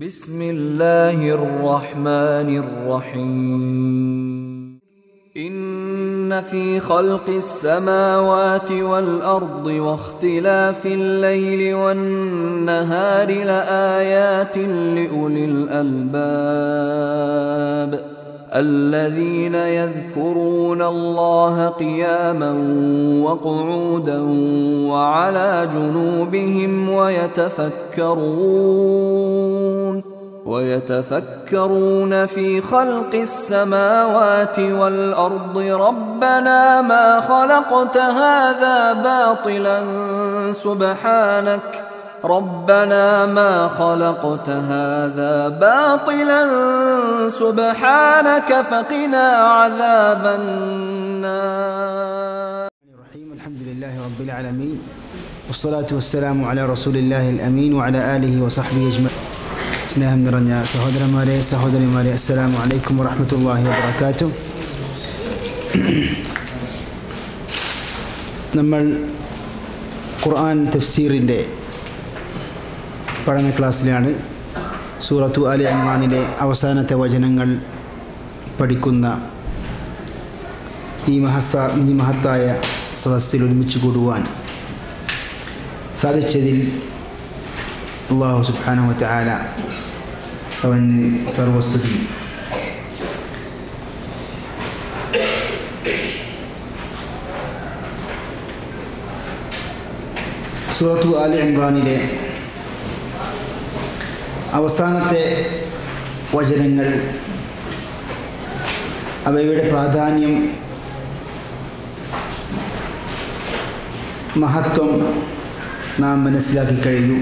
بسم الله الرحمن الرحيم إن في خلق السماوات والأرض واختلاف الليل والنهار لآيات لأولي الألباب الذين يذكرون الله قياما وقعودا وعلى جنوبهم ويتفكرون في خلق السماوات والأرض ربنا ما خلقت هذا باطلا سبحانك فقنا عذاب النار. الحمد لله رب العالمين والصلاة والسلام على رسول الله الأمين وعلى آله وصحبه أجمعين. സ്നേഹം നിറഞ്ഞ സഹോദരന്മാരെ സഹോദരിമാരെ, അസ്സലാമു അലൈക്കും വറഹ്മത്തുള്ളാഹി വബറകാതുഹു. നമ്മൾ ഖുർആൻ തഫ്സീറിൻ്റെ പഠന ക്ലാസ്സിലാണ്. സൂറത്തു ആലി ഇംറാനിലെ അവസാനത്തെ വചനങ്ങൾ പഠിക്കുന്ന ഈ മഹത്തായ സദസ്സിൽ ഒരുമിച്ച് കൂടുവാൻ സാധിച്ചതിൽ അല്ലാഹു സുബ്ഹാനഹു വ തആല അവന് സർവസ്തുതി. സൂറത്തു ആലി ഇംറാനിലെ അവസാനത്തെ വചനങ്ങൾ അവയുടെ പ്രാധാന്യം, മഹത്വം നാം മനസ്സിലാക്കി കഴിഞ്ഞു.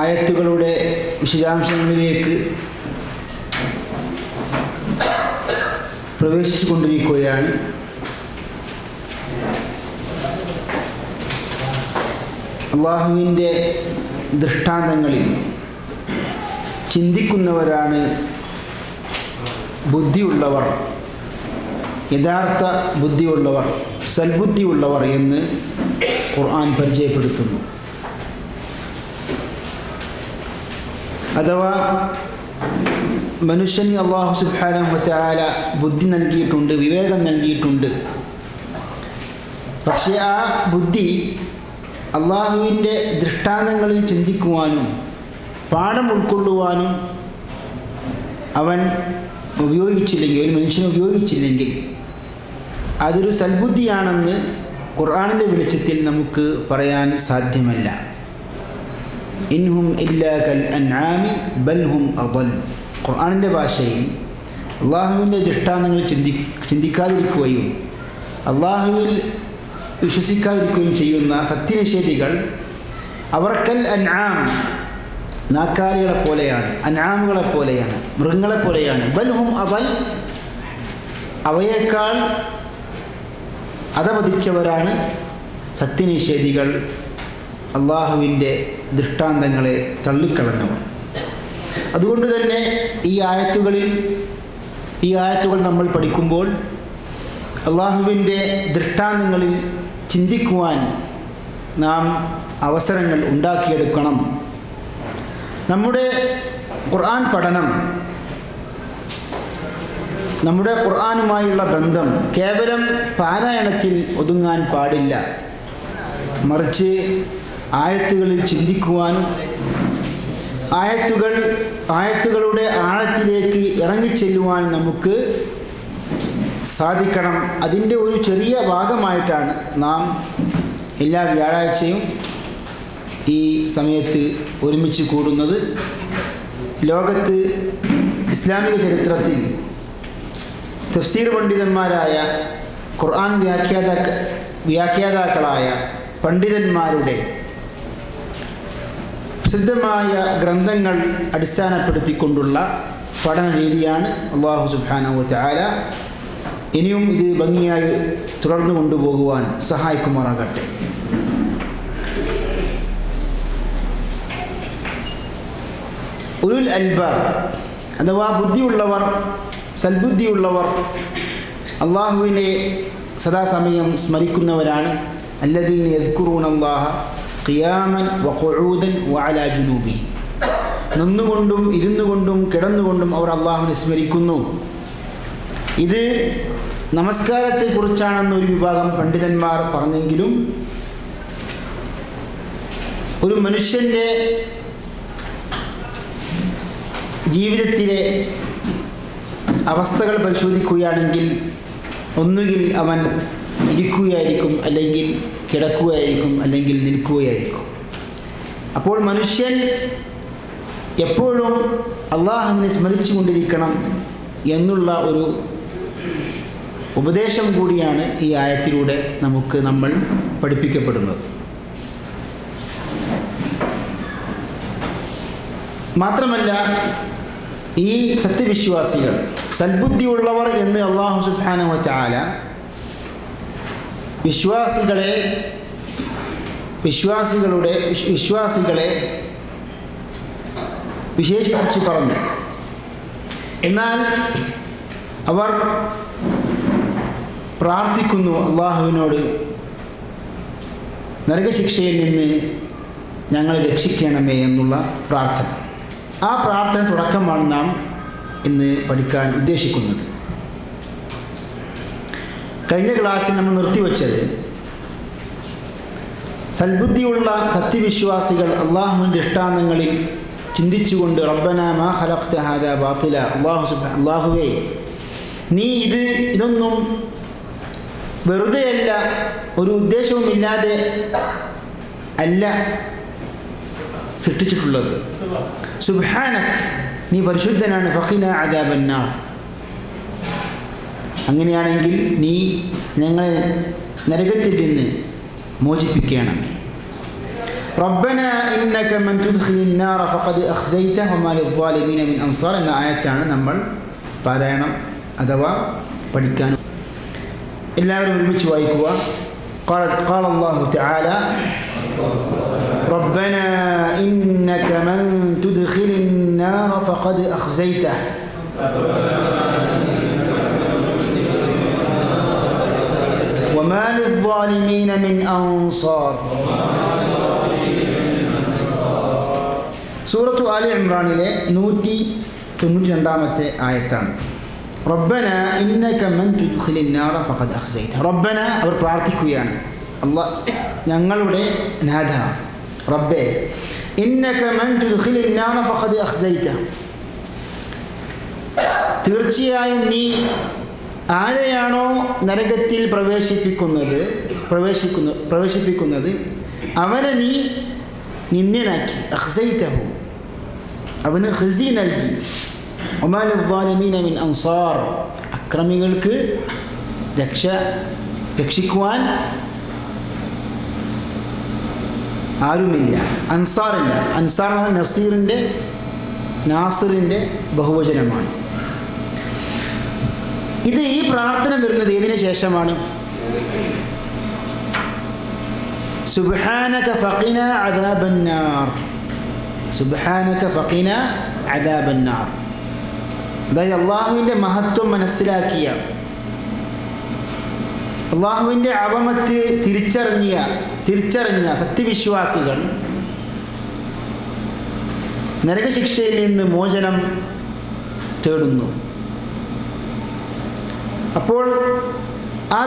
ആയത്തുകളുടെ വിശദാംശങ്ങളിലേക്ക് പ്രവേശിച്ചു കൊണ്ടിരിക്കുകയാണ്. അല്ലാഹുവിൻ്റെ ദൃഷ്ടാന്തങ്ങളിൽ ചിന്തിക്കുന്നവരാണ് ബുദ്ധിയുള്ളവർ, യഥാർത്ഥ ബുദ്ധിയുള്ളവർ, സൽബുദ്ധിയുള്ളവർ എന്ന് ഖുർആൻ പരിചയപ്പെടുത്തുന്നു. അഥവാ മനുഷ്യന് അല്ലാഹു സുബ്ഹാനഹു വ തആല ബുദ്ധി നൽകിയിട്ടുണ്ട്, വിവേകം നൽകിയിട്ടുണ്ട്. പക്ഷേ ആ ബുദ്ധി അല്ലാഹുവിൻ്റെ ദൃഷ്ടാന്തങ്ങളിൽ ചിന്തിക്കുവാനും പാഠം ഉൾക്കൊള്ളുവാനും അവൻ ഉപയോഗിച്ചില്ലെങ്കിൽ, ഒരു മനുഷ്യനെ ഉപയോഗിച്ചില്ലെങ്കിൽ അതൊരു സൽബുദ്ധിയാണെന്ന് ഖുർആനിൻ്റെ വെളിച്ചത്തിൽ നമുക്ക് പറയാൻ സാധ്യമല്ല. ഇൻഹും ഇല്ലാ കൽ അൻആമി ബൽ ഹും അദൽ. ഖുർആനിൻ്റെ ഭാഷയിൽ അള്ളാഹുവിൻ്റെ ദൃഷ്ടാന്തങ്ങൾ ചിന്തിക്കാതിരിക്കുകയും അള്ളാഹുവിൽ വിശ്വസിക്കാതിരിക്കുകയും ചെയ്യുന്ന സത്യനിഷേധികൾ അവർക്കൽ അൻആം, നാക്കാലികളെ പോലെയാണ്, അൻആമുകളെ പോലെയാണ്, മൃഗങ്ങളെ പോലെയാണ്. ബൽ ഹും അദൽ, അവയേക്കാൾ അധപതിച്ചവരാണ് സത്യനിഷേധികൾ, അള്ളാഹുവിൻ്റെ ദൃഷ്ടാന്തങ്ങളെ തള്ളിക്കളഞ്ഞവർ. അതുകൊണ്ട് തന്നെ ഈ ആയത്തുകൾ നമ്മൾ പഠിക്കുമ്പോൾ അള്ളാഹുവിൻ്റെ ദൃഷ്ടാന്തങ്ങളിൽ ചിന്തിക്കുവാൻ നാം അവസരങ്ങൾ ഉണ്ടാക്കിയെടുക്കണം. നമ്മുടെ ഖുർആൻ പഠനം, നമ്മുടെ ഖുർആനുമായുള്ള ബന്ധം കേവലം പാരായണത്തിൽ ഒതുങ്ങാൻ പാടില്ല. മറിച്ച് ആയത്തുകളിൽ ചിന്തിക്കുവാനും ആയത്തുകളുടെ ആഴത്തിലേക്ക് ഇറങ്ങിച്ചെല്ലുവാൻ നമുക്ക് സാധിക്കണം. അതിൻ്റെ ഒരു ചെറിയ ഭാഗമായിട്ടാണ് നാം എല്ലാ വ്യാഴാഴ്ചയും ഈ സമയത്ത് ഒരുമിച്ച് കൂടുന്നത്. ലോകത്ത് ഇസ്ലാമിക ചരിത്രത്തിൽ തഫ്സീർ പണ്ഡിതന്മാരായ, ഖുർആൻ വ്യാഖ്യാതാക്കളായ പണ്ഡിതന്മാരുടെ പ്രസിദ്ധമായ ഗ്രന്ഥങ്ങൾ അടിസ്ഥാനപ്പെടുത്തിക്കൊണ്ടുള്ള പഠന രീതിയാണ് അല്ലാഹു സുബ്ഹാനഹു വ തആല ഇനിയും ഇത് ഭംഗിയായി തുടർന്നു കൊണ്ടുപോകുവാൻ സഹായിക്കുമാറാകട്ടെ. ഉലുൽ അൽബാബ് അഥവാ ബുദ്ധിയുള്ളവർ, സൽബുദ്ധിയുള്ളവർ അള്ളാഹുവിനെ സദാസമയം സ്മരിക്കുന്നവരാണ്. അല്ലദീന യദ്കുറൂനല്ലാഹ ഖിയാമൻ വഖുഊദൻ വഅലാ ജുനൂബി. നിന്നുകൊണ്ടും ഇരുന്നുകൊണ്ടും കിടന്നുകൊണ്ടും അവർ അള്ളാഹുവിനെ സ്മരിക്കുന്നു. ഇത് നമസ്കാരത്തെക്കുറിച്ചാണെന്ന് ഒരു വിഭാഗം പണ്ഡിതന്മാർ പറഞ്ഞെങ്കിലും ഒരു മനുഷ്യൻ്റെ ജീവിതത്തിലെ അവസ്ഥകൾ പരിശോധിക്കുകയാണെങ്കിൽ ഒന്നുകിൽ അവൻ ഇരിക്കുകയായിരിക്കും, അല്ലെങ്കിൽ കിടക്കുകയായിരിക്കും, അല്ലെങ്കിൽ നിൽക്കുകയായിരിക്കും. അപ്പോൾ മനുഷ്യൻ എപ്പോഴും അള്ളാഹുവിനെ സ്മരിച്ചു കൊണ്ടിരിക്കണം എന്നുള്ള ഒരു ഉപദേശം കൂടിയാണ് ഈ ആയത്തിലൂടെ നമ്മൾ പഠിപ്പിക്കപ്പെടുന്നത്. മാത്രമല്ല, ഈ സത്യവിശ്വാസികൾ, സൽബുദ്ധിയുള്ളവർ എന്ന് അല്ലാഹു സുബ്ഹാനഹു വ തആല വിശ്വാസികളെ വിശേഷിപ്പിച്ച് പറഞ്ഞു. എന്നാൽ അവർ പ്രാർത്ഥിക്കുന്നു അള്ളാഹുവിനോട്, നരകശിക്ഷയിൽ നിന്ന് ഞങ്ങളെ രക്ഷിക്കണമേ എന്നുള്ള പ്രാർത്ഥന. ആ പ്രാർത്ഥന തുടക്കമാണ് നാം ഇന്ന് പഠിക്കാൻ ഉദ്ദേശിക്കുന്നത്. കഴിഞ്ഞ ക്ലാസ്സിൽ നമ്മൾ നിർത്തിവെച്ചത് സൽബുദ്ധിയുള്ള സത്യവിശ്വാസികൾ അള്ളാഹുവിൻ്റെ ദൃഷ്ടാന്തങ്ങളിൽ ചിന്തിച്ചുകൊണ്ട് റബ്ബനാ മാ ഖലഖ്ത ഹാദാ ബാത്തില, അള്ളാഹുവേ നീ ഇതൊന്നും വെറുതെയല്ല, ഒരു ഉദ്ദേശവുമില്ലാതെ അല്ല സൃഷ്ടിച്ചിട്ടുള്ളത്. സുബ്ഹാനക്, നീ പരിശുദ്ധനാണ്. ഫഖിനാ അദാബന്നാർ, അങ്ങനെയാണെങ്കിൽ നീ ഞങ്ങളെ നരകത്തിൽ നിന്ന് മോചിപ്പിക്കണമേ. റബ്ബനാ ഇന്നക മൻ തുദ്ഖിലിൻ നാറ ഫഖദ് അഖ്സൈത വമാ ലിദ്ദാലിമീന മിൻ അൻസാർ എന്ന ആയത്താണ് നമ്മൾ പാരായണം അഥവാ പഠിക്കാൻ. എല്ലാവരും ഒരുമിച്ച് വായിക്കുക. قال الله تعالى ربنا إنك من تدخل النار فقد أخزيته وما للظالمين من أنصار. സൂറത്തു ആലി ഇംറാനിലെ 192 ആയത്താണ്. റബ്ബന ഇന്നക മൻ തുദ്ഖിലിൻ നാറ ഫഖദ് അഖ്സൈത. റബ്ബന, അവർ പ്രാർത്ഥിക്കുകയാണ്, ഞങ്ങളുടെ നാഥ റബ്ബേ, ഇന്നക മൻ തുദ്ഖിലിൻ നാറ ഫഖദ് അഖ്സൈത, തീർച്ചയായും നീ ആരെയാണോ നരകത്തിൽ പ്രവേശിപ്പിക്കുന്നത് അവനെ നീ നിന്ദ്യനാക്കി. അഖ്സൈതഹു, അവന് ഖിസി നൽകി. വമാ ലിദ്ദാലിമീന മിൻ അൻസാർ, അക്രമികൾക്ക് രക്ഷിക്കുവാൻ ആരുമില്ല, അൻസാറില്ല. അൻസാർ എന്ന നാസിറിൻ്റെ ബഹുവചനമാണ്. ഈ പ്രാർത്ഥന വരുന്നത് ഏതിനു ശേഷമാണ്? സുബ്ഹാനക ഫഖിനാ അദാബന്നാർ, സുബ്ഹാനക ഫഖിനാ അദാബന്നാർ. അതായത് അള്ളാഹുവിൻ്റെ മഹത്വം മനസ്സിലാക്കിയ, അള്ളാഹുവിൻ്റെ അവമത്ത് തിരിച്ചറിഞ്ഞ സത്യവിശ്വാസികൾ നരകശിക്ഷയിൽ നിന്ന് മോചനം തേടുന്നു. അപ്പോൾ ആ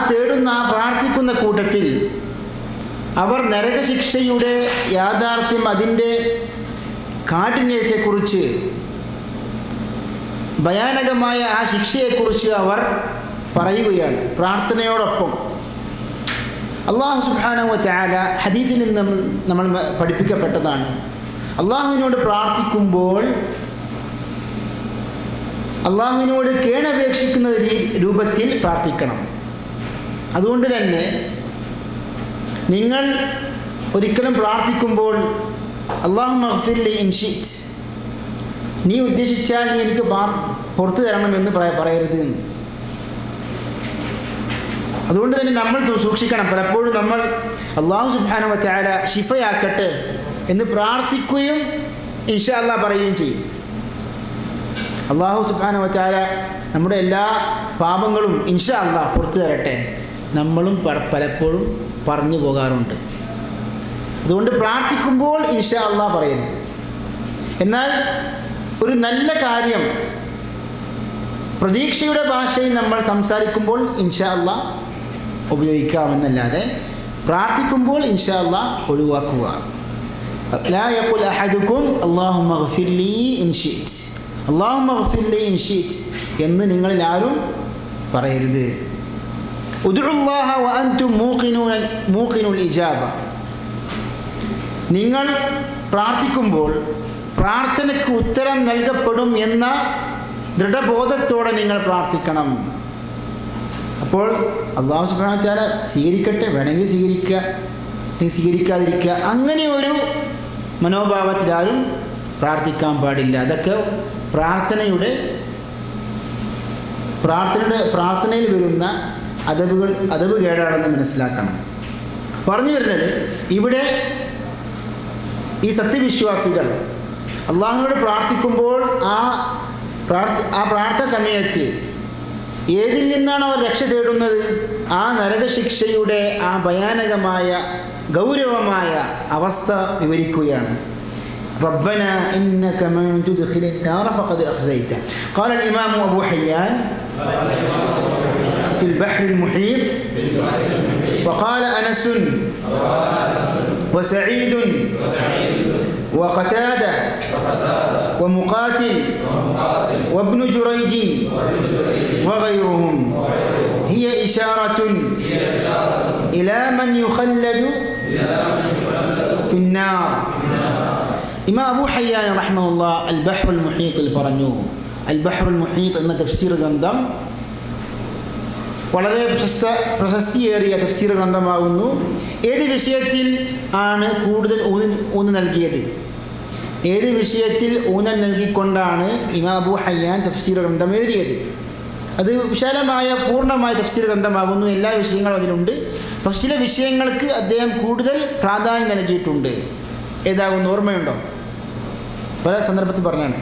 പ്രാർത്ഥിക്കുന്ന കൂട്ടത്തിൽ അവർ നരകശിക്ഷയുടെ യാഥാർത്ഥ്യം, അതിൻ്റെ കാഠിന്യത്തെക്കുറിച്ച്, ഭയാനകമായ ആ ശിക്ഷയെക്കുറിച്ച് അവർ പറയുകയാണ് പ്രാർത്ഥനയോടൊപ്പം. അല്ലാഹു സുബ്ഹാനഹു വ തആല ഹദീസിൽ നിന്ന് നമ്മൾ പഠിപ്പിക്കപ്പെട്ടതാണ്, അള്ളാഹുവിനോട് പ്രാർത്ഥിക്കുമ്പോൾ അള്ളാഹുവിനോട് കേണപേക്ഷിക്കുന്ന രൂപത്തിൽ പ്രാർത്ഥിക്കണം. അതുകൊണ്ട് തന്നെ നിങ്ങൾ ഒരിക്കലും പ്രാർത്ഥിക്കുമ്പോൾ അല്ലാഹുമ്മ ഗ്ഫിർ ലി ഇൻ ശിഅ്ത, നീ ഉദ്ദേശിച്ചാൽ നീ എനിക്ക് പുറത്തു തരണമെന്ന് പറയരുത്. അതുകൊണ്ട് തന്നെ നമ്മൾ സൂക്ഷിക്കണം. പലപ്പോഴും നമ്മൾ അല്ലാഹു സുബ്ഹാനഹു വ തആല ശിഫയാക്കട്ടെ എന്ന് പ്രാർത്ഥിക്കുകയും ഇൻഷാ അല്ലാഹ് പറയുകയും ചെയ്യും. അല്ലാഹു സുബ്ഹാനഹു വ തആല നമ്മുടെ എല്ലാ പാപങ്ങളും ഇൻഷാ അല്ലാഹ് പുറത്തു തരട്ടെ നമ്മളും പലപ്പോഴും പറഞ്ഞു പോകാറുണ്ട്. അതുകൊണ്ട് പ്രാർത്ഥിക്കുമ്പോൾ ഇൻഷാ അല്ലാഹ് പറയരുത്. എന്നാൽ ഒരു നല്ല കാര്യം പ്രതീക്ഷയുടെ ഭാഷയിൽ നമ്മൾ സംസാരിക്കുമ്പോൾ ഇൻഷാ അല്ലാഹ് ഉപയോഗിക്കാമെന്നല്ലാതെ പ്രാർത്ഥിക്കുമ്പോൾ ഇൻഷാ അല്ലാഹ് ഒഴിവാക്കുക. ലാ യഖുൽ അഹദുക്കും അല്ലാഹുമ്മ ഗ്ഫിർ ലീ ഇൻ ശിഅ്ത, അല്ലാഹുമ്മ ഗ്ഫിർ ലീ ഇൻ ശിഅ്ത എന്ന് നിങ്ങളിൽ ആരും പറയരുത്. ഉദ്ഉല്ലാഹ വഅൻതും മൂഖിനുൽ ഇജാബ, നിങ്ങൾ പ്രാർത്ഥിക്കുമ്പോൾ പ്രാർത്ഥനയ്ക്ക് ഉത്തരം നൽകപ്പെടും എന്ന ദൃഢബോധത്തോടെ നിങ്ങൾ പ്രാർത്ഥിക്കണം. അപ്പോൾ അല്ലാഹു സുബ്ഹാനഹു വ തആല സ്വീകരിക്കട്ടെ, വേണമെങ്കിൽ സ്വീകരിക്കുക, സ്വീകരിക്കാതിരിക്കുക, അങ്ങനെ ഒരു മനോഭാവത്തിലാരും പ്രാർത്ഥിക്കാൻ പാടില്ല. അതൊക്കെ പ്രാർത്ഥനയിൽ വരുന്ന അദബ് കേടാണെന്ന് മനസ്സിലാക്കണം. പറഞ്ഞു വരുന്നത്, ഇവിടെ ഈ സത്യവിശ്വാസികൾ അള്ളാഹുവിനോട് പ്രാർത്ഥിക്കുമ്പോൾ ആ പ്രാർത്ഥന സമയത്ത് ഏതിൽ നിന്നാണ് അവർ രക്ഷ തേടുന്നത്? ആ നരകശിക്ഷയുടെ ആ ഭയാനകമായ ഗൗരവമായ അവസ്ഥ വിവരിക്കുകയാണ്. ربنا إنك من تدخل النار فقد أخزيته. قال الإمام أبو حيان في البحر المحيط وقال أنس وسعيد وقتادة ومقاتل وابن جريج وغيرهم هي إشارة إلى من يخلد في النار. ഇമാം അബൂ ഹയ്യാൻ റഹ്മഹുല്ലാഹ് അൽ ബഹ്റുൽ മുഹീത്തിൽ പറഞ്ഞു. അൽ ബഹ്റുൽ മുഹീത്ത് എന്ന തഫ്സീർ ഗ്രന്ഥം വളരെ പ്രശസ്തിയേറിയ തഫ്സീർ ഗ്രന്ഥമാകുന്നു. ഏത് വിഷയത്തിൽ ആണ് കൂടുതൽ ഊന്നൽ നൽകിയത്? ഏത് വിഷയത്തിൽ ഊന്നൽ നൽകിക്കൊണ്ടാണ് ഇമാം അബൂ ഹയ്യാൻ തഫ്സീർ ഗ്രന്ഥം എഴുതിയത്? അത് വിശാലമായ പൂർണ്ണമായ തഫ്സീർ ഗ്രന്ഥമാകുന്നു. എല്ലാ വിഷയങ്ങളും അതിലുണ്ട്. പക്ഷെ ചില വിഷയങ്ങൾക്ക് അദ്ദേഹം കൂടുതൽ പ്രാധാന്യം നൽകിയിട്ടുണ്ട്. ഏതാകുന്നു? ഓർമ്മയുണ്ടോ? പല സന്ദർഭത്തിൽ പറഞ്ഞാണ്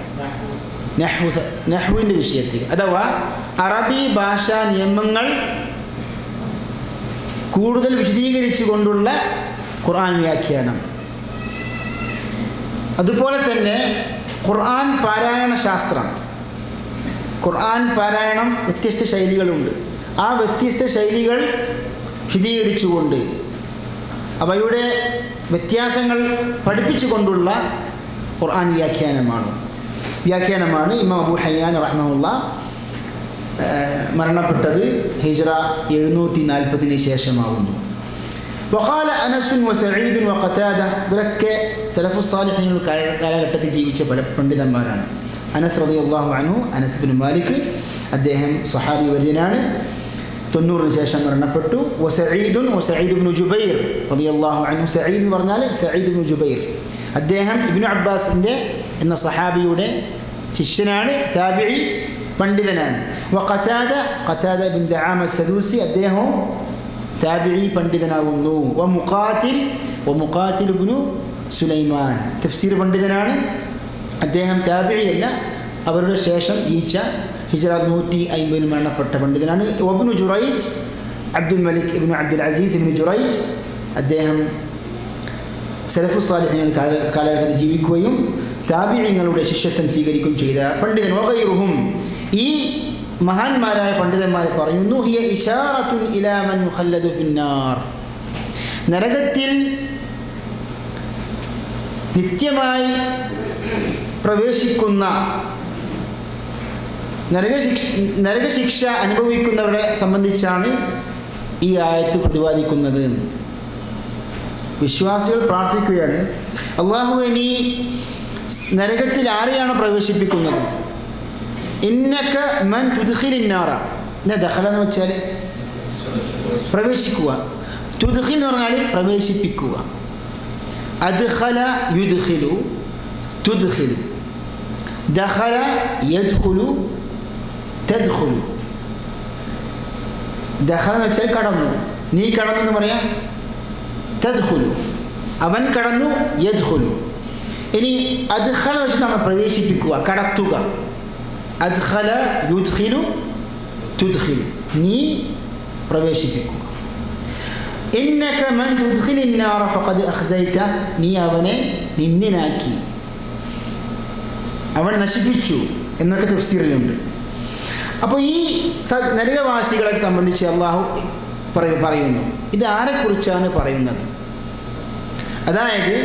നഹ്വിൻ്റെ വിഷയത്തിൽ, അഥവാ അറബി ഭാഷാ നിയമങ്ങൾ കൂടുതൽ വിശദീകരിച്ചു കൊണ്ടുള്ള ഖുർആൻ വ്യാഖ്യാനം. അതുപോലെ തന്നെ ഖുർആൻ പാരായണ ശാസ്ത്രം. ഖുർആൻ പാരായണം വ്യത്യസ്ത ശൈലികളുണ്ട്. ആ വ്യത്യസ്ത ശൈലികൾ വിശദീകരിച്ചുകൊണ്ട് അവയുടെ വ്യത്യാസങ്ങൾ പഠിപ്പിച്ചുകൊണ്ടുള്ള ഖുർആൻ വ്യാഖ്യാനമാണ് ഇമാം അബൂ ഹയ്യാൻ റഹ്മഹുല്ലാഹ് മരണപ്പെട്ടത് ഹിജ്റ 740 ശേഷമാകുന്നു. വഖാല അനസ് വസഈദ് വഖതാദ, ഇവരൊക്കെ സലഫു സാലിഹീൻ കാലഘട്ടത്തിൽ ജീവിച്ച പല പണ്ഡിതന്മാരാണ്. അനസ് റളിയല്ലാഹു അൻഹു, അനസ് ഇബ്നു മാലിക്, അദ്ദേഹം സ്വഹാബി വര്യനാണ്, 90 ശേഷം മരണപ്പെട്ടു. വസഈദ് ഇബ്നു ജുബൈർ റളിയല്ലാഹു അൻഹു, സഈദ് എന്ന് പറഞ്ഞാൽ സഈദ് ഇബ്നു ജുബൈർ, അദ്ദേഹം ഇബ്നു അബ്ബാസിൻ്റെ എന്ന സഹാബിയുടെ ശിഷ്യനാണ്, താബിഈ പണ്ഡിതനാണ്. ഖതാദ ബിൻ ദഅാമ സദൂസി, അദ്ദേഹവും താബിഈ പണ്ഡിതനാകുന്നു. മുഖാത്തിൽ ഇബ്നു സുലൈമാൻ, തഫ്സീർ പണ്ഡിതനാണ്, അദ്ദേഹം താബിഈ അല്ല, അവരുടെ ശേഷം ജീവിച്ച ഹിജ്റ 150 മരണപ്പെട്ട പണ്ഡിതനാണ്. ഇബ്നു ജുറൈജ്, അബ്ദുൽ മലിക് ഇബ്നു അബ്ദുൽ അസീസ് ഇബ്നു ജുറൈജ്, അദ്ദേഹം സലഫു സാലിഹീൻ കാലഘട്ടത്തിൽ ജീവിക്കുകയും താബിഈങ്ങളുടെ ശിഷ്യത്വം സ്വീകരിക്കുകയും ചെയ്ത പണ്ഡിതൻ. വഗൈറുഹും, ഈ മഹാന്മാരായ പണ്ഡിതന്മാർ പറയുന്നു, ഹിയ ഇശാറത്തുൻ ഇലാ മൻ യുഖല്ലദു ഫിന്നാർ, നരകത്തിൽ നിത്യമായി പ്രവേശിക്കുന്ന നരകശിക്ഷ അനുഭവിക്കുന്നവരെ സംബന്ധിച്ചാണ് ഈ ആയത്ത് പ്രതിപാദിക്കുന്നത്. വിശ്വാസികൾ പ്രാർത്ഥിക്കുകയാണ്, അല്ലാഹുവേ നീ നരകത്തിൽ ആരെയാണ് പ്രവേശിപ്പിക്കുന്നത്? ഇന്നക മൻ തുദ്ഖിലിൻ നാറ, ദഖല എന്ന് വെച്ചാൽ പ്രവേശിക്കുക, തുദ്ഖിൽ എന്ന് പറഞ്ഞാൽ പ്രവേശിപ്പിക്കുക. അദ്ഖല യുദ്ഖിലു, തുദ്ഖിലു, ദഖല യദ്ഖുലു, തദ്ഖുലു. ദഖല എന്ന് വെച്ചാൽ കടന്നു, നീ കടന്നു എന്ന് പറയാം. തദ്ഖുലു, അവൻ കടന്നു. യദ്ഖുലു, ഇനി അദ്ഖല വെച്ച് നമ്മൾ പ്രവേശിപ്പിക്കുക, കടത്തുക. അദ്ഖല യുദ്ഖിലു തുദ്ഖിലു, നീ പ്രവേശിപ്പിക്കുക. ഇന്നക മൻ തുദ്ഖിലിൻ നാറ ഫഖദ് അഖ്സൈത, നീ അവനെ നിന്ദനാക്കി, അവനെ നശിപ്പിച്ചു എന്നൊക്കെ തഫ്സീറിലുണ്ട്. അപ്പോൾ ഈ നരകവാസികളെ സംബന്ധിച്ച് അള്ളാഹു പറയുന്നു. ഇത് ആരെക്കുറിച്ചാണ് പറയുന്നത്? അതായത്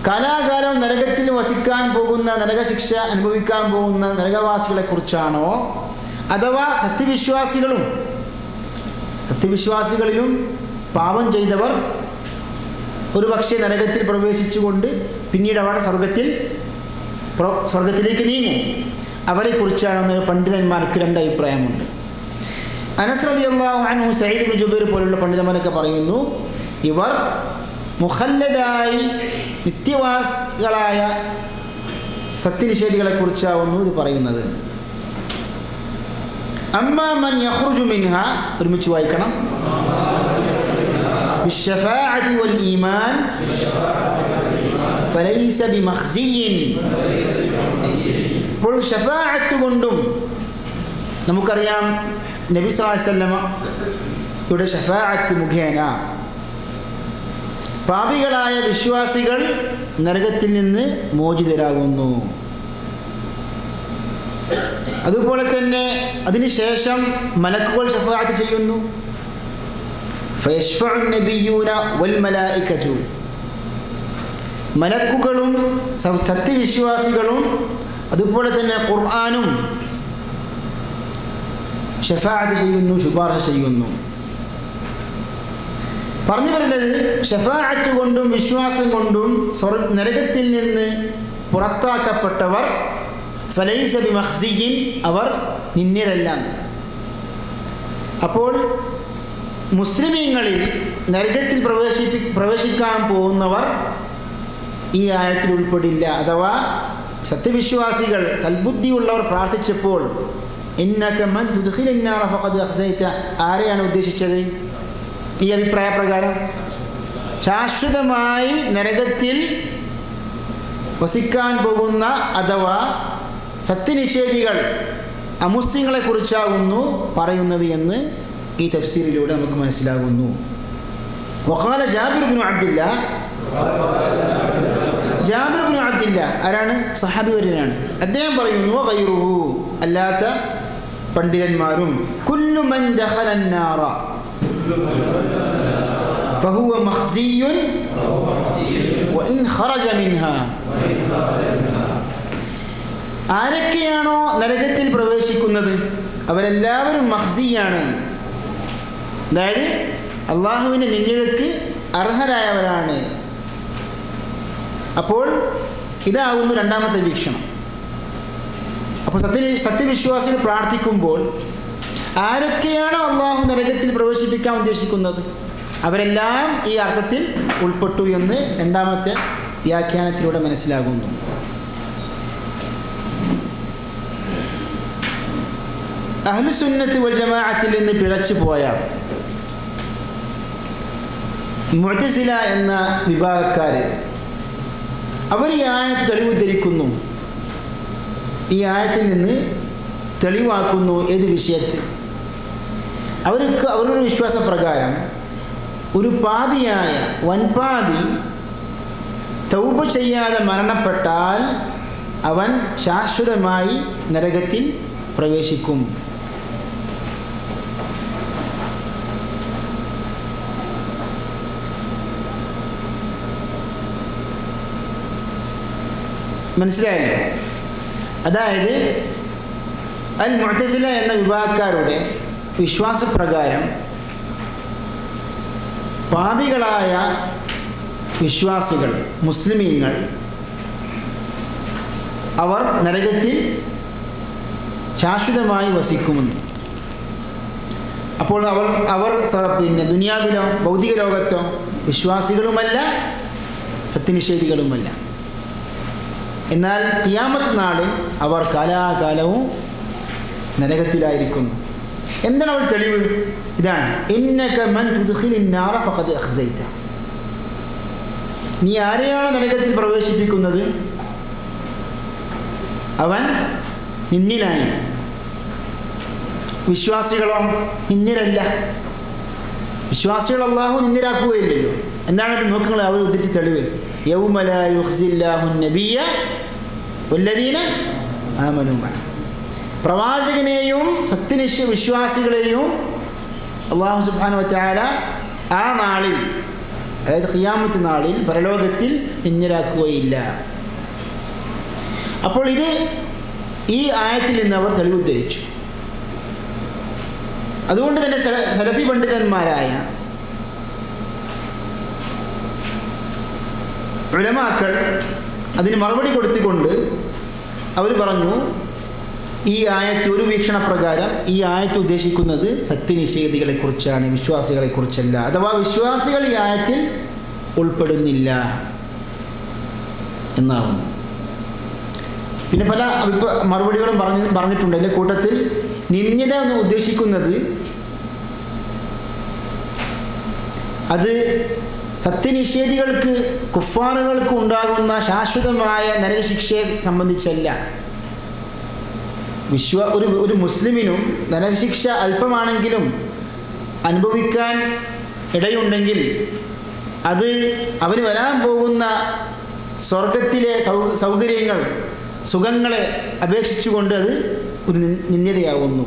കാലാകാലം നരകത്തിൽ വസിക്കാൻ പോകുന്ന, നരകശിക്ഷ അനുഭവിക്കാൻ പോകുന്ന നരകവാസികളെ കുറിച്ചാണോ, അഥവാ സത്യവിശ്വാസികളിലും പാപം ചെയ്തവർ ഒരു പക്ഷേ നരകത്തിൽ പ്രവേശിച്ചുകൊണ്ട് പിന്നീട് അവിടെ സ്വർഗത്തിലേക്ക് നീങ്ങും, അവരെ കുറിച്ചാണെന്ന് പണ്ഡിതന്മാർക്ക് രണ്ട് അഭിപ്രായമുണ്ട്. അനസ് റളിയല്ലാഹു അൻഹു, സഈദ് ഇബ്നു ജുബൈർ പോലുള്ള പണ്ഡിതന്മാരൊക്കെ പറയുന്നു, ഇവർ മുഖല്ലദായി നിത്യവാസികളായ സത്യനിഷേധികളെ കുറിച്ചാവുന്നു ഇത് പറയുന്നത്. അമ്മാ മൻ യഖ്റുജു മിൻഹ, ഒരുമിച്ച് വായിക്കണം, ബിശ്ശഫാഅതി വൽ ഈമാൻ ഫലൈസ ബിമഖ്സിയിൻ. അപ്പോൾ ഷഫാഅത്ത് കൊണ്ടും നമുക്കറിയാം നബി സല്ലല്ലാഹു അലൈഹി വസല്ലമ യുടെ ഷഫാഅത്ത് മുഖേന പാപികളായ വിശ്വാസികൾ നരകത്തിൽ നിന്ന് മോചിതരാകുന്നു. അതുപോലെ തന്നെ അതിനുശേഷം മലക്കുകൾ ഷഫാഅത്ത് ചെയ്യുന്നു. ഫയശ്ഫഉ നബിയ്യൂന വൽ മലായികതു, മലക്കുകളും സത്യവിശ്വാസികളും അതുപോലെ തന്നെ ഖുർആനും ഷഫാഅത്ത് ചെയ്യുന്നു, ശുപാർശ ചെയ്യുന്നു. പറഞ്ഞു വരുന്നത് ഷഫാഅത്ത് കൊണ്ടും വിശ്വാസം കൊണ്ടും നരകത്തിൽ നിന്ന് പുറത്താക്കപ്പെട്ടവർ ഫലൈസ ബിമഖ്സിയിൻ, അവർ നിന്ദ്യരല്ല. അപ്പോൾ മുസ്ലിമീങ്ങളിൽ നരകത്തിൽ പ്രവേശിക്കാൻ പോകുന്നവർ ഈ ആയത്തിൽ ഉൾപ്പെടില്ല. അഥവാ സത്യവിശ്വാസികൾ സൽബുദ്ധിയുള്ളവർ പ്രാർത്ഥിച്ചപ്പോൾ ഇന്നക മൻ തുദ്ഖിലിൻ നാറ ഫഖദ് അഖ്സൈത, ആരെയാണ് ഉദ്ദേശിച്ചത്? ഈ അഭിപ്രായ പ്രകാരം ശാശ്വതമായി നരകത്തിൽ വസിക്കാൻ പോകുന്ന അഥവാ സത്യനിഷേധികൾ അമുസ്ലിങ്ങളെ കുറിച്ചാകുന്നു പറയുന്നത് എന്ന് ഈ തഫ്സീറിലൂടെ നമുക്ക് മനസ്സിലാകുന്നു. വഖാല ജാബിർ ഇബ്നു അബ്ദില്ലാ, ജാബിർ ഇബ്നു അബ്ദില്ലാ ആരാണ്? സഹാബി വര്യനാണ്. അദ്ദേഹം പറയുന്നു, ഗൈറുഹു, അല്ലാത്ത പണ്ഡിതന്മാരും, കുല്ലു മൻ ദഖലൻ നാറ ഫഹുവ മഖ്സിയുൻ വഇൻ ഖറജ മിൻഹാ, ആരൊക്കെയാണോ നരകത്തിൽ പ്രവേശിക്കുന്നത് അവരെല്ലാവരും മഖ്സിയാണ്, അതായത് അള്ളാഹുവിൻ്റെ നിന്ദ്യതയ്ക്ക് അർഹരായവരാണ്. അപ്പോൾ ഇതാവുന്നു രണ്ടാമത്തെ വീക്ഷണം. അപ്പോൾ സത്യവിശ്വാസികൾ പ്രാർത്ഥിക്കുമ്പോൾ ആരൊക്കെയാണോ അള്ളാഹു നരകത്തിൽ പ്രവേശിപ്പിക്കാൻ ഉദ്ദേശിക്കുന്നത് അവരെല്ലാം ഈ അർത്ഥത്തിൽ ഉൾപ്പെട്ടു എന്ന് രണ്ടാമത്തെ വ്യാഖ്യാനത്തിലൂടെ മനസ്സിലാകുന്നു. അഹ്ലുസുന്നത്ത് വൽ ജമാഅത്തിൽ നിന്ന് പിഴച്ചു പോയ മുഅ്തസില എന്ന വിഭാഗക്കാർ അവർ ഈ ആയത്ത് തെളിവുദ്ധരിക്കുന്നു, ഈ ആയത്തിൽ നിന്ന് തെളിവാക്കുന്നു. ഏത് വിഷയത്തിൽ? അവരുടെ വിശ്വാസപ്രകാരം ഒരു പാപിയായ വൻപാപി തൗബ ചെയ്യാതെ മരണപ്പെട്ടാൽ അവൻ ശാശ്വതമായി നരകത്തിൽ പ്രവേശിക്കും. മനസ്സിലായല്ലോ? അതായത് അൽ മുഅ്തസില എന്ന വിഭാഗക്കാരുടെ വിശ്വാസപ്രകാരം പാപികളായ വിശ്വാസികൾ മുസ്ലിമീങ്ങൾ അവർ നരകത്തിൽ ശാശ്വതമായി വസിക്കുമെന്ന്. അപ്പോൾ അവർ പിന്നെ ദുനിയാവിലോ ഭൗതിക ലോകത്തോ വിശ്വാസികളുമല്ല സത്യനിഷേധികളുമല്ല. എന്നാൽ ഖിയാമത്ത് നാളിൽ അവർ കാലാകാലവും നരകത്തിലായിരിക്കുന്നു. എന്താണ് അവർ തെളിവ്? ഇതാണ്, ഇന്നക മൻ തുദ്ഖിലിൻ നാറ ഫഖദ് അഖ്സൈത, നീ ആരെയാണ് നരകത്തിൽ പ്രവേശിപ്പിക്കുന്നത് അവൻ നിന്ദ്യനായി. വിശ്വാസികളോ നിന്ദ്യരല്ല. വിശ്വാസികൾ അല്ലാഹു നിന്ദരാക്കുകയില്ലല്ലോ. എന്താണത് നോക്കുക, അവർ ഉദ്ധരിച്ച തെളിവ് യൗമ ലാ യുഖ്സില്ലാഹു നബിയ്യ വല്ലദീന ആമനൂ മഅഹു. പ്രവാചകനെയും സത്യനിഷ്ഠ വിശ്വാസികളെയും അല്ലാഹു സുബ്ഹാനഹു വ തആല ആ നാളിൽ, അതായത് ഖിയാമത്ത് നാളിൽ, പരലോകത്തിൽ നിന്ദരാക്കുകയില്ല. അപ്പോൾ ഇത് ഈ ആയത്തിൽ നിന്ന് അവർ തെളിവ് ഉദ്ധരിച്ചു. അതുകൊണ്ട് തന്നെ സലഫി പണ്ഡിതന്മാരായ ഉലമാക്കൾ അതിന് മറുപടി കൊടുത്തുകൊണ്ട് അവർ പറഞ്ഞു, ഈ ആയത്ത് ഒരു വീക്ഷണപ്രകാരം ഈ ആയത്ത് ഉദ്ദേശിക്കുന്നത് സത്യനിഷേധികളെക്കുറിച്ചാണ്, വിശ്വാസികളെക്കുറിച്ചല്ല. അഥവാ വിശ്വാസികൾ ഈ ആയത്തിൽ ഉൾപ്പെടുന്നില്ല എന്നാകുന്നു. പിന്നെ പല മറുപടികളും പറഞ്ഞിട്ടുണ്ട്. അതിൻ്റെ കൂട്ടത്തിൽ നിന്ദ്യത എന്ന് ഉദ്ദേശിക്കുന്നത് അത് സത്യനിഷേധികൾക്ക്, കുഫാറുകൾക്ക് ഉണ്ടാകുന്ന ശാശ്വതമായ നരകശിക്ഷയെ സംബന്ധിച്ചല്ല. ഒരു മുസ്ലിമിനും നരകശിക്ഷ അല്പമാണെങ്കിലും അനുഭവിക്കാൻ ഇടയുണ്ടെങ്കിൽ അത് അവന് വരാൻ പോകുന്ന സ്വർഗത്തിലെ സൗകര്യങ്ങൾ, സുഖങ്ങളെ അപേക്ഷിച്ചുകൊണ്ട് അത് ഒരു നിന്ദ്യതയാവുന്നു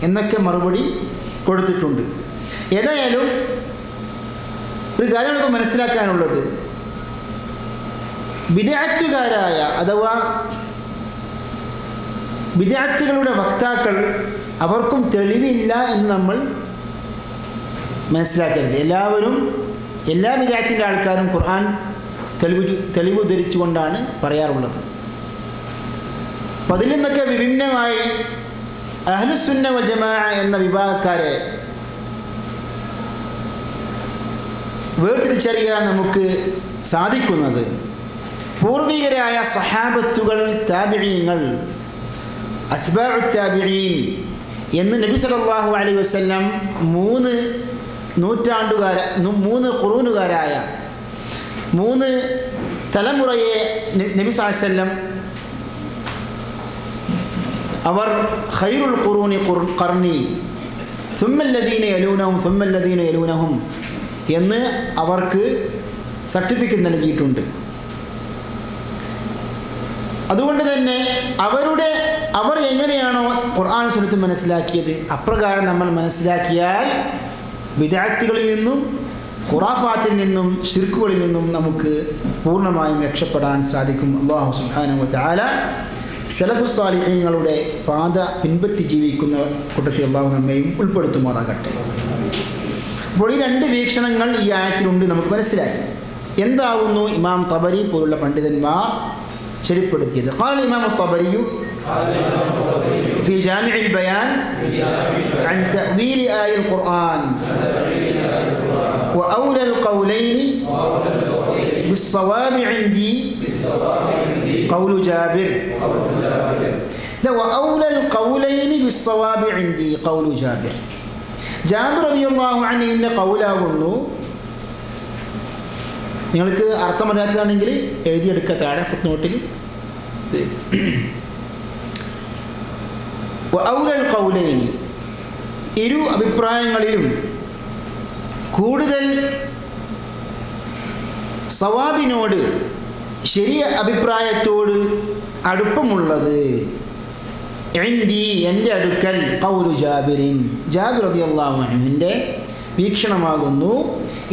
എന്നൊക്കെ മറുപടി കൊടുത്തിട്ടുണ്ട്. ഏതായാലും ഒരു കാര്യം നമുക്ക് മനസ്സിലാക്കാനുള്ളത്, ബിദ്അത്തുകാരായ അഥവാ ബിദ്അത്തുകളുടെ വക്താക്കൾ അവർക്കും തെളിവില്ല എന്ന് നമ്മൾ മനസ്സിലാക്കരുത്. എല്ലാവരും, എല്ലാ ബിദ്അത്തിൻ്റെ ആൾക്കാരും ഖുർആൻ തെളിവ് ഉദ്ധരിച്ചുകൊണ്ടാണ് പറയാറുള്ളത്. അപ്പം അതിൽ നിന്നൊക്കെ വിഭിന്നമായി അഹ്ലുസുന്ന വൽ ജമാഅ എന്ന വിഭാഗക്കാരെ വേർതിരിച്ചറിയാൻ നമുക്ക് സാധിക്കുന്നത് പൂർവികരായ സഹാബത്തുകൾ, താബിഈങ്ങൾ, അത്ബാഉ താബിഈൻ എന്ന് നബി സല്ലല്ലാഹു അലൈഹി വസല്ലം 3 ഖുറൂനുകാരായ 3 തലമുറയെ നബി സല്ലല്ലാഹു അലൈഹി വസല്ലം അവർ ഖൈറുൽ ഖുറൂനി ഖർനി ثم الذين يلونهم ثم الذين يلونهم എന്ന് അവർക്ക് സർട്ടിഫിക്കറ്റ് നൽകിയിട്ടുണ്ട്. അതുകൊണ്ട് തന്നെ അവർ എങ്ങനെയാണോ ഖുർആൻ സുന്നത്ത് മനസ്സിലാക്കിയത് അപ്രകാരം നമ്മൾ മനസ്സിലാക്കിയാൽ ബിദ്അത്തുകളിൽ നിന്നും, ഖുറാഫാത്തിൽ നിന്നും, ശിർക്കുകളിൽ നിന്നും നമുക്ക് പൂർണ്ണമായും രക്ഷപ്പെടാൻ സാധിക്കും. അല്ലാഹു സുബ്ഹാനഹു വ തആല സലഫു സാലിഹീങ്ങളുടെ പാത പിൻപറ്റി ജീവിക്കുന്ന കൂട്ടത്തിൽ അല്ലാഹു നമ്മയും ഉൾപ്പെടുത്തുമാറാകട്ടെ. അപ്പോൾ ഈ 2 വീക്ഷണങ്ങൾ ഈ ആയത്തിലുണ്ട് നമുക്ക് മനസ്സിലായി. എന്താവുന്നു ഇമാം തബരി പോലുള്ള പണ്ഡിതന്മാർ ശരിപ്പെടുത്തിയത്? ഖാല ഇമാം തബരി في جامع البيان عن تأويل آية القرآن وأولى القولين بالصواب عندي قول جابر. وأولى القولين بالصواب عندي قول جابر. ജാബിർ റളിയല്ലാഹു അൻഹുവിന്റെ ഖൗലാകുന്നു. നിങ്ങൾക്ക് അർത്ഥമറിയാത്തതാണെങ്കിൽ എഴുതിയെടുക്കുക താഴെ ഫുട് നോട്ടിൽ. വഔലൽ ഖൗലൈനി, ഇരു അഭിപ്രായങ്ങളിലും കൂടുതൽ സവാബിനോട്, ശരിയ അഭിപ്രായത്തോട് അടുപ്പമുള്ളത് എൻ്റെ അടുക്കൽ ഖൗലു ജാബിറിൻ, ജാബിർ റളിയല്ലാഹു അൻഹുവിൻ്റെ വീക്ഷണമാകുന്നു.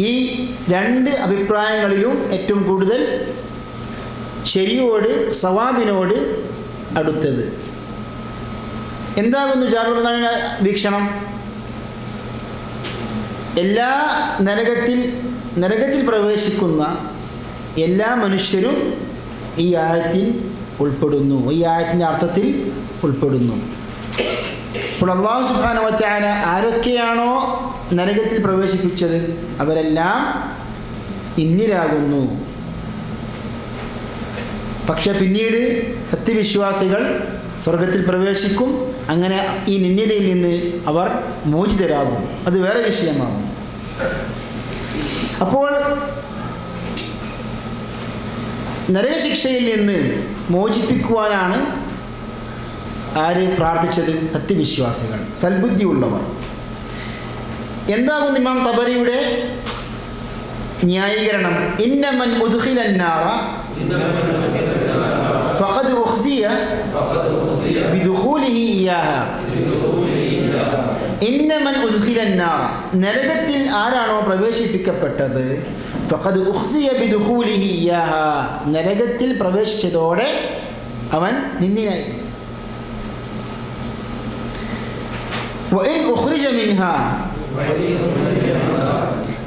ഈ 2 അഭിപ്രായങ്ങളിലും ഏറ്റവും കൂടുതൽ ശരിയോട്, സവാബിനോട് അടുത്തത്. എന്താകുന്നു ജാബിർ റളിയല്ലാഹുവിൻ്റെ വീക്ഷണം? എല്ലാ നരകത്തിൽ പ്രവേശിക്കുന്ന എല്ലാ മനുഷ്യരും ഈ ആയത്തിൽ ഉൾപ്പെടുന്നു, ഈ ആയത്തിൻ്റെ അർത്ഥത്തിൽ ഉൾപ്പെടുന്നു. അപ്പോൾ അല്ലാഹു സുബ്ഹാനഹു വ തആല ആരൊക്കെയാണോ നരകത്തിൽ പ്രവേശിപ്പിച്ചത് അവരെല്ലാം ഇന്നിരാകുന്നു. പക്ഷെ പിന്നീട് സത്യവിശ്വാസികൾ സ്വർഗത്തിൽ പ്രവേശിക്കും. അങ്ങനെ ഈ നിന്ദ്യതയിൽ നിന്ന് അവർ മോചിതരാകും. അത് വേറെ വിഷയമാകും. അപ്പോൾ നരകശിക്ഷയിൽ നിന്ന് മോചിപ്പിക്കുവാനാണ് ആര് പ്രാർത്ഥിച്ചത്? സത്യവിശ്വാസികൾ, സൽബുദ്ധിയുള്ളവർ. എന്താകുന്നു ഇമാം തബരിയുടെ ന്യായീകരണം? ഇന്നമൻ ഉദ്ഖിലൻ നാറ ഫഖദ് ഉഖ്സിയ ബിദുഖൂലിഹി ഇയാഹ. ഇന്നമൻ ഉദ്ഖിലൻ നാറ, നരകത്തിൽ ആരാണോ പ്രവേശിപ്പിക്കപ്പെട്ടത്, ഫഖദ് ഉഖ്സിയ ബിദുഖൂലിഹി ഇയാഹ, നരകത്തിൽ പ്രവേശിച്ചതോടെ അവൻ നിന്ദിനായി. വഇൻ ഉഖ്രിജ മിൻഹാ,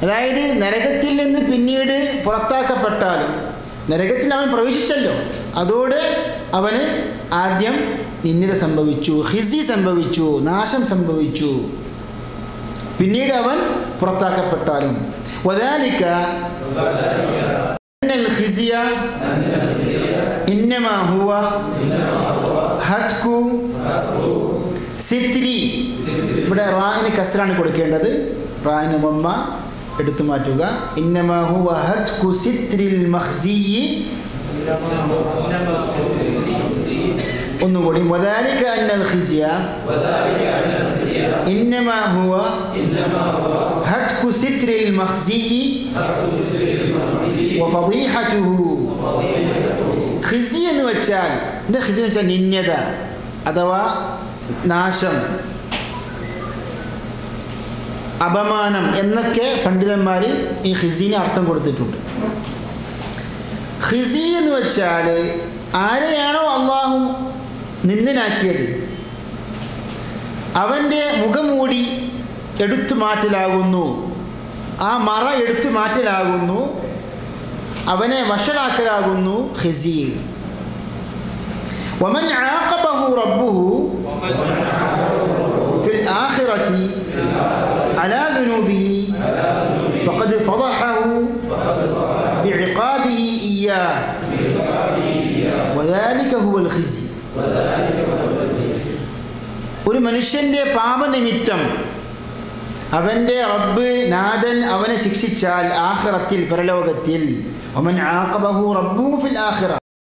അതായത് നരകത്തിൽ നിന്ന് പിന്നീട് പുറത്താക്കപ്പെട്ടാലും, നരകത്തിൽ അവൻ പ്രവേശിച്ചല്ലോ, അതോടെ അവന് ആദ്യം നിന്ദിത സംഭവിച്ചു, ഖിസി സംഭവിച്ചു, നാശം സംഭവിച്ചു. പിന്നീട് അവൻ പുറത്താക്കപ്പെട്ടാലും വദാലിക അന്നൽ ഖിസിയ ഇന്നമാ ഹുവ ഹത്കു സിത്രി. ഇവിടെ റാഇന് കസ്റാണ് കൊടുക്കേണ്ടത്, റാഇന് വമ്മ എടുത്തു മാറ്റുക. ഇന്നമാ ഹുവ ഹത്കു സിത്രിൽ മഖ്സി. ഒന്നുകൂടി, വദാലിക അന്നൽ ഖിസിയ ഇന്നമാ ഹുവ ഹത്കു സിത്രിൽ മഖ്സി വഫദീഹതുഹു. ഖിസി എന്ന് വെച്ചാൽ എന്താ? ഖിസി എന്ന് വെച്ചാൽ നിന്യത അഥവാ നാശം, അപമാനം എന്നൊക്കെ പണ്ഡിതന്മാർ ഈ ഖിസിന് അർത്ഥം കൊടുത്തിട്ടുണ്ട്. ഖിസി എന്ന് വെച്ചാൽ ആരെയാണോ അള്ളാഹു നിന്ദനാക്കിയത് അവൻ്റെ മുഖംമൂടി എടുത്തു മാറ്റലാകുന്നു, ആ മറ എടുത്തു മാറ്റലാകുന്നു, അവനെ വഷളാക്കലാകുന്നു ഖിസി. വമൻ ആഖബഹു റബ്ബുഹു ഫിൽ ആഖിറതി അലാ ദുനൂബിഹി ഫഖദ് ഫളഹഹു ബിഇഖാബിഹി ഇയ്യാഹ് വദാലിക ഹുവൽ ഖിസി. ഒരു മനുഷ്യൻ്റെ പാപനിമിത്തം അവൻ്റെ റബ്ബ് നാഥൻ അവനെ ശിക്ഷിച്ചാൽ ആഖിറത്തിൽ, പരലോകത്തിൽ, വമൻ ആഖബഹു റബ്ബുഹു ഫിൽ ആഖിറ,